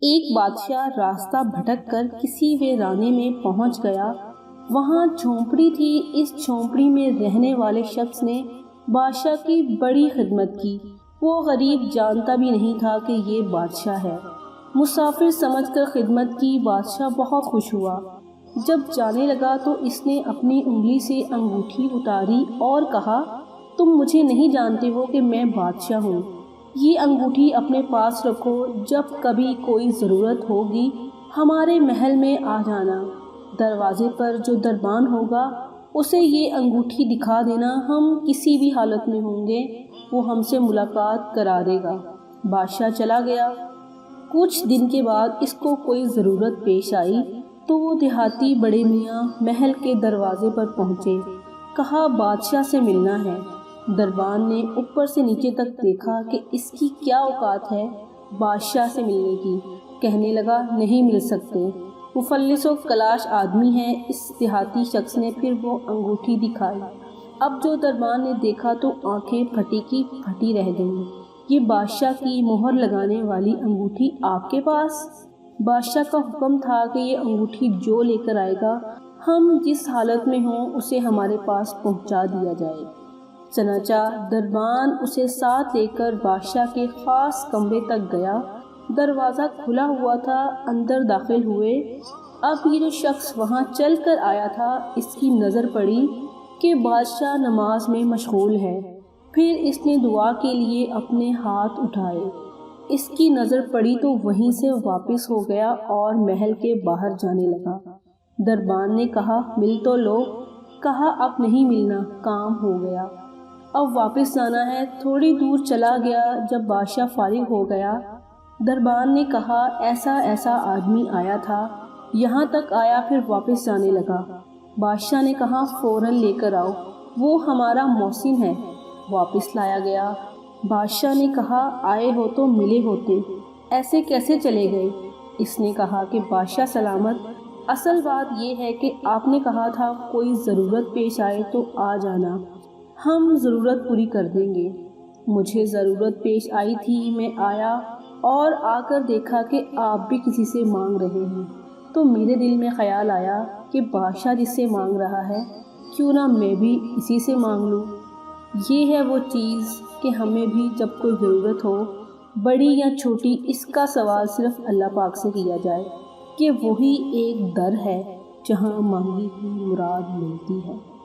ایک بادشاہ راستہ بھٹک کر کسی ویرانے میں پہنچ گیا۔ وہاں جھونپڑی تھی۔ اس جھونپڑی میں رہنے والے شخص نے بادشاہ کی بڑی خدمت کی۔ وہ غریب جانتا بھی نہیں تھا کہ یہ بادشاہ ہے۔ مسافر سمجھ کر خدمت کی۔ بادشاہ بہت خوش ہوا۔ جب جانے لگا تو اس نے اپنی انگلی سے انگوٹھی اتاری اور کہا، تم مجھے نہیں جانتے ہو کہ میں بادشاہ ہوں۔ یہ انگوٹھی اپنے پاس رکھو، جب کبھی کوئی ضرورت ہوگی ہمارے محل میں آ جانا۔ دروازے پر جو دربان ہوگا اسے یہ انگوٹھی دکھا دینا، ہم کسی بھی حالت میں ہوں گے وہ ہم سے ملاقات کرا دے گا۔ بادشاہ چلا گیا۔ کچھ دن کے بعد اس کو کوئی ضرورت پیش آئی تو وہ دیہاتی بڑے میاں محل کے دروازے پر پہنچے۔ کہا، بادشاہ سے ملنا ہے۔ دربان نے اوپر سے نیچے تک دیکھا کہ اس کی کیا اوقات ہے بادشاہ سے ملنے کی۔ کہنے لگا، نہیں مل سکتے، مفلس و کلاش آدمی ہے۔ اس دیہاتی شخص نے پھر وہ انگوٹھی دکھائی۔ اب جو دربان نے دیکھا تو آنکھیں پھٹی کی پھٹی رہ گئیں۔ یہ بادشاہ کی مہر لگانے والی انگوٹھی آپ کے پاس؟ بادشاہ کا حکم تھا کہ یہ انگوٹھی جو لے کر آئے گا ہم جس حالت میں ہوں اسے ہمارے پاس پہنچا دیا جائے۔ چنانچہ دربان اسے ساتھ لے کر بادشاہ کے خاص کمرے تک گیا۔ دروازہ کھلا ہوا تھا، اندر داخل ہوئے۔ اب یہ جو شخص وہاں چل کر آیا تھا اس کی نظر پڑی کہ بادشاہ نماز میں مشغول ہے۔ پھر اس نے دعا کے لیے اپنے ہاتھ اٹھائے۔ اس کی نظر پڑی تو وہیں سے واپس ہو گیا اور محل کے باہر جانے لگا۔ دربان نے کہا، مل تو لو۔ کہا، اب نہیں ملنا، کام ہو گیا، اب واپس جانا ہے۔ تھوڑی دور چلا گیا۔ جب بادشاہ فارغ ہو گیا، دربان نے کہا، ایسا آدمی آیا تھا، یہاں تک آیا پھر واپس جانے لگا۔ بادشاہ نے کہا، فوراً لے کر آؤ، وہ ہمارا محسن ہے۔ واپس لایا گیا۔ بادشاہ نے کہا، آئے ہو تو ملے ہوتے، ایسے کیسے چلے گئے؟ اس نے کہا کہ بادشاہ سلامت، اصل بات یہ ہے کہ آپ نے کہا تھا کوئی ضرورت پیش آئے تو آ جانا، ہم ضرورت پوری کر دیں گے۔ مجھے ضرورت پیش آئی تھی، میں آیا اور آ کر دیکھا کہ آپ بھی کسی سے مانگ رہے ہیں، تو میرے دل میں خیال آیا کہ بادشاہ جس سے مانگ رہا ہے کیوں نہ میں بھی اسی سے مانگ لوں۔ یہ ہے وہ چیز کہ ہمیں بھی جب کوئی ضرورت ہو، بڑی یا چھوٹی، اس کا سوال صرف اللہ پاک سے کیا جائے کہ وہی ایک در ہے جہاں مانگی ہوئی مراد ملتی ہے۔